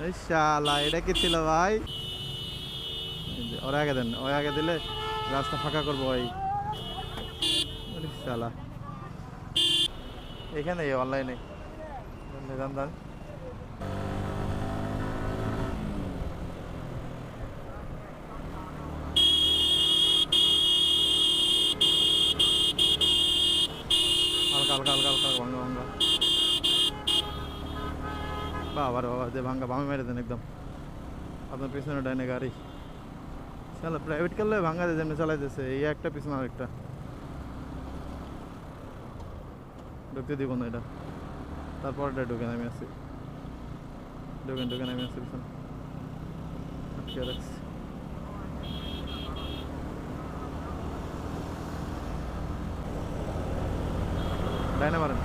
এই শালা এটা কি ছিল ভাই? ওরা আগে দেন, ওই আগে দিলে রাস্তা ফাঁকা করবো ভাই। আরে শালা এখানে অনলাইনে দান দান। হালকা হালকা হালকা হালকা ভাঙ্গা ভাঙ্গা। বাবা রে বাবা, যে ভাঙ্গা বামে মেরে দেন একদম। আপনার পিছনে ডাইনে গাড়ি শালা প্রাইভেট করলে ভাঙ্গা দিয়ে যেমনি চালাইতেছে, এই একটা পিছনে আরেকটা। ঢুকতে দিব না এটা, তারপরটা ঢুকে নামি আসছি। ঢুকে ঢুকে নামি আসছি পিছনে আটকে রাখছি। ডাইনে মারেন।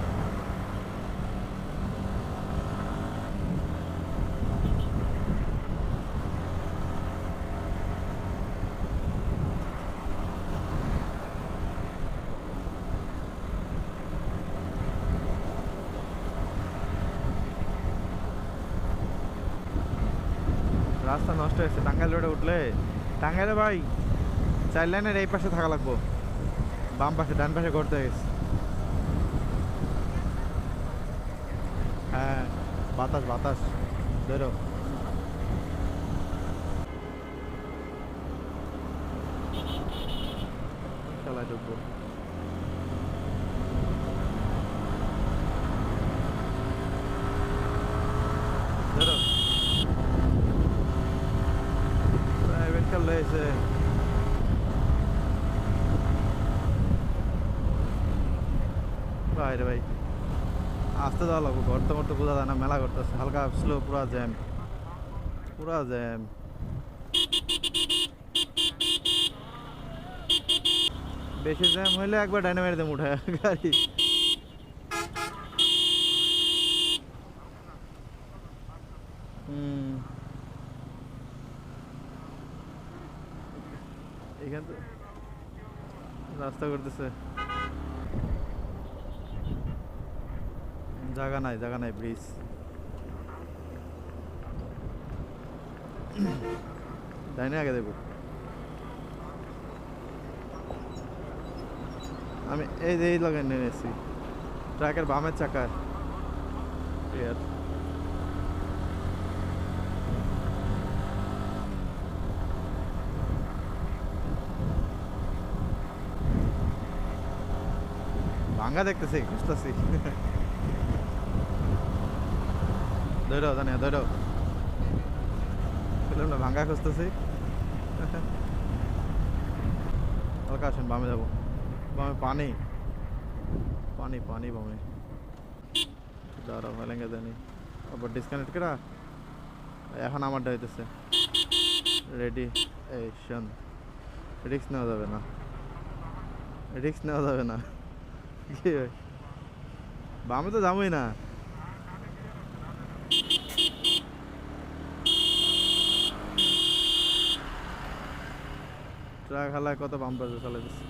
রাস্তা নষ্ট হয়েছে টাঙ্গাইল রোডে উঠলে। টাঙ্গাইলে ভাই 4 লাইনের এই পাশে থাকা লাগবো, বাম পাশে ডান পাশে করতে গেছে। হ্যাঁ বাতাস বাতাস বেরো। চালাই ঢুকবো। বেরো প্রাইভেট কার লয়েছে। ভাই রে ভাই আসতে যাওয়া লাগবো, ঘরতে মরতে বোঝা যায় না, মেলা করতেছে হালকা স্লো, পুরা জ্যাম পুরা জ্যাম। বেশি জ্যাম হইলে একবার ডাইনে মেরে দেম উঠে গাড়ি। হুম এখান তো রাস্তা করতেছে, জায়গা নাই জায়গা নাই, ব্রিজ। ডাইনে আগে দেবো আমি, এই যে এই লগে নেমেছি ট্রাকের বামের চাকার। ভাঙ্গা দেখতেছি খুঁজতেছি। ধরো জানি ধরো না, ভাঙ্গা খুঁজতেছি। হালকা আসেন, বামে যাবো। বামে পানি পানি পানি বামে। দাঁড়াও মেলেঙ্গে জানি আবার ডিসকানেক্ট করা। এখন আমারটা হইতেছে রেডি। এই শোন, রিক্স নেওয়া যাবে না, রিক্স নেওয়া যাবে না। কি বামে তো যাবোই না। ট্রাক হালায় কত বাম পাশে চলে যাচ্ছে,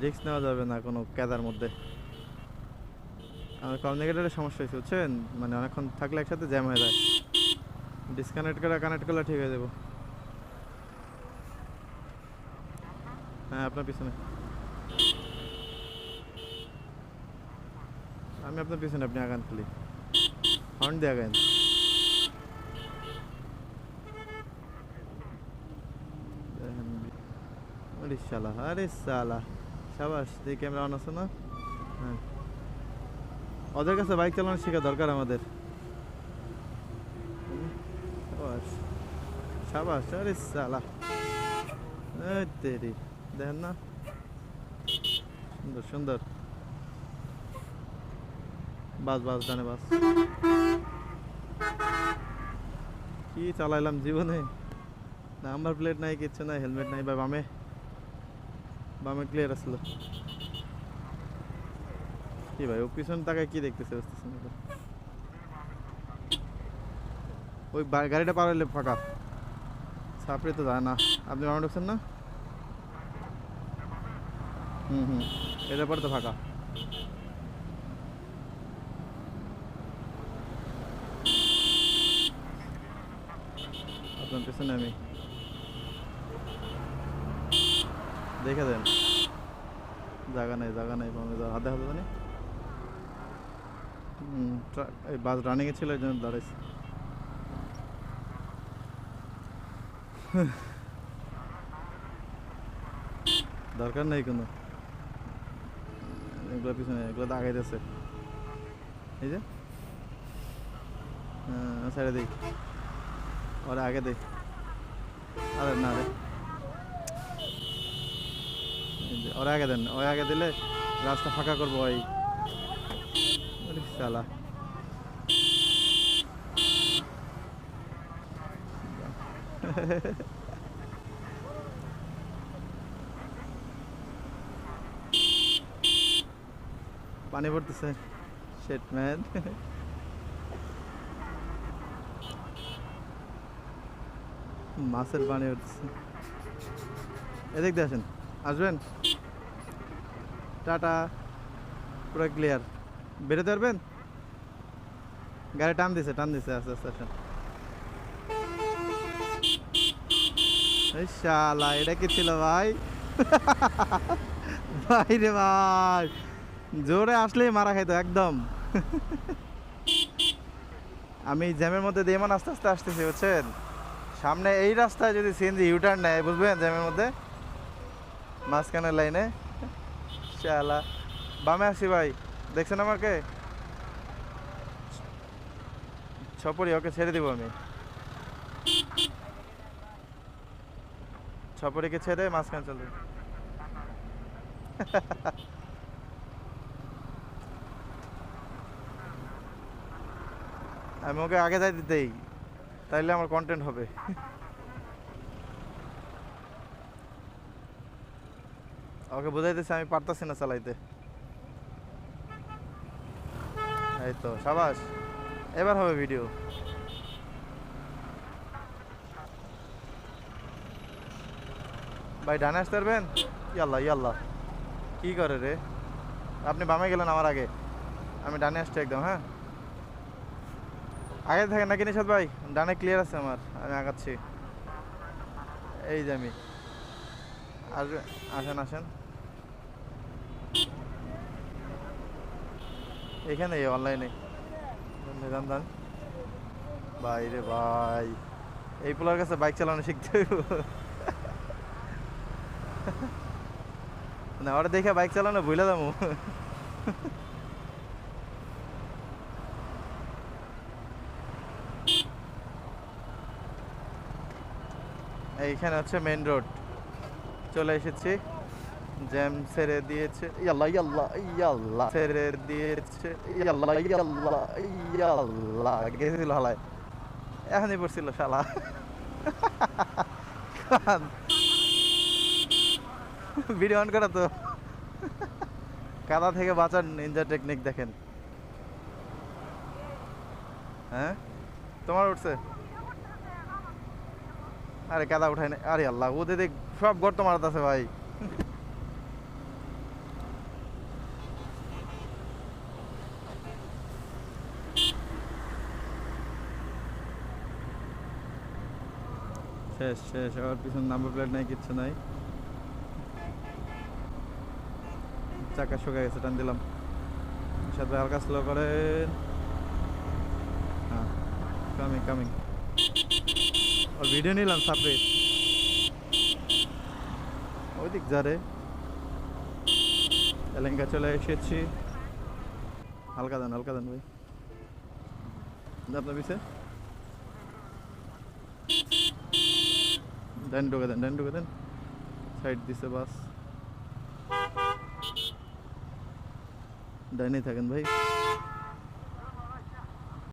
রিক্স নেওয়া যাবে না কোনো ক্যাদার মধ্যে। আমার কমিউনিকেটারের সমস্যা হয়েছে বুঝছেন, মানে অনেকক্ষণ থাকলে একসাথে জ্যাম হয়ে যায়। ডিসকানেক্ট করে কানেক্ট করলে ঠিক হয়ে যাবো। হ্যাঁ আপনার পিছনে, আমি আপনার পিছনে, আপনি আগান খালি হর্ন দিয়ে আগান। আরে শালা, আরে শালা সাবাস, এই ক্যামেরা অন আছে না? হ্যাঁ ওদের কাছে বাইক চালানো শেখা দরকার আমাদের। সাবাস, আরে শালা তেরি, দেখেন না সুন্দর সুন্দর। বাস বাস ডানে বাস। কি চালাইলাম জীবনে, নাম্বার প্লেট নাই, কিচ্ছু নাই, হেলমেট নাই। বা বামে বামে ক্লিয়ার আসলো কি ভাই? ও পিছন তাকায় কি দেখতেছে বুঝতেছেন? ওই গাড়িটা পার হইলে ফাঁকা, সাপড়ে তো যায় না। আপনি বামে ঢুকছেন না? হুম এটার পরে তো ফাঁকা। আসলাম পেছনে আমি, দেখে দেন জায়গা নেই বামে হাতে হাতে জানি। এই বাস রানিংয়ে ছিল এই জন্য দাঁড়াইছি। দরকার নেই কোনো, এগুলো পিছনে, এগুলো তো আগাইতেছে। এই যে ছেড়ে দিই, ওরা আগে দিই। আরে না রে, ওরা আগে দেন, ওই আগে দিলে রাস্তা ফাঁকা করবো। ওই শালা পানি পড়তেছে, শিট ম্যান। মাছের পানি উঠছে। এদিক দিয়ে আসেন, আসবেন। টাটা, পুরো ক্লিয়ার। বেরোতে পারবেন? গাড়ি টান দিছে আস্তে আস্তে আসেন। এই শালা এটা কি ছিল ভাই? ভাই রে ভাই, জোরে আসলেই মারা খাইতো একদম। আমি জ্যামের মধ্যে দিয়ে এমন আস্তে আস্তে আসতেছি, বুঝছেন? সামনে এই রাস্তায় যদি সিএনজি ইউটার্ন নেয়, বুঝবেন জ্যামের মধ্যে, মাঝখানের লাইনে। শালা বামে আসি ভাই, দেখছেন আমাকে? ছপরি, ওকে ছেড়ে দিব আমি। ছপরিকে ছেড়ে মাঝখানে চলবে। আমি ওকে আগে যাই দিতেই, তাইলে আমার কন্টেন্ট হবে। ওকে বোঝাইতেছে আমি পারতাছি না চালাইতে। এই তো সাবাস, এবার হবে ভিডিও। ভাই ডানে আসতে পারবেন? ইয়াল্লা ইয়াল্লা, কি করে রে? আপনি বামে গেলেন আমার আগে, আমি ডানে আসছি একদম। হ্যাঁ আগে থাকেন নাকি নিশাদ ভাই? ডানে ক্লিয়ার আছে আমার, আমি আগাচ্ছি। এই যে আমি, আসবেন, আসেন আসেন এখানে অনলাইনে দান দান। ভাই রে ভাই, এই পোলার কাছে বাইক চালানো শিখতে হইব না, ওরা দেখে বাইক চালানো ভুলে যাবো। এইখানে হচ্ছে মেন রোড, চলে এসেছি। জ্যাম ছেড়ে দিয়েছে, ইয়াল্লা ইয়াল্লা ইয়াল্লা, ছেড়ে দিয়েছে, ইয়াল্লা ইয়াল্লা ইয়াল্লা। গেছিল হালায়, এখনই পড়ছিল শালা। ভিডিও অন করা তো। কাদা থেকে বাঁচার নিনজা টেকনিক দেখেন। হ্যাঁ তোমার উঠছে? আরে কাদা উঠায় না, আরে আল্লাহ, ওদের দেখ সব গর্ত মারতেছে ভাই। শেষ শেষ, আবার পিছনে নাম্বার প্লেট নাই, কিচ্ছু নাই। চাকা শুকা গেছে, টান দিলাম। সাথে হালকা স্লো করেন। হ্যাঁ কামিং কামিং, ওর ভিডিও নিলাম সাপরে। ওই দিক যা রে, এলেঙ্গা চলে এসেছি। হালকা দেন ভাই, আপনার পিছে ডান ঢুকে দেন, সাইড দিছে বাস। ডাইনে থাকেন ভাই।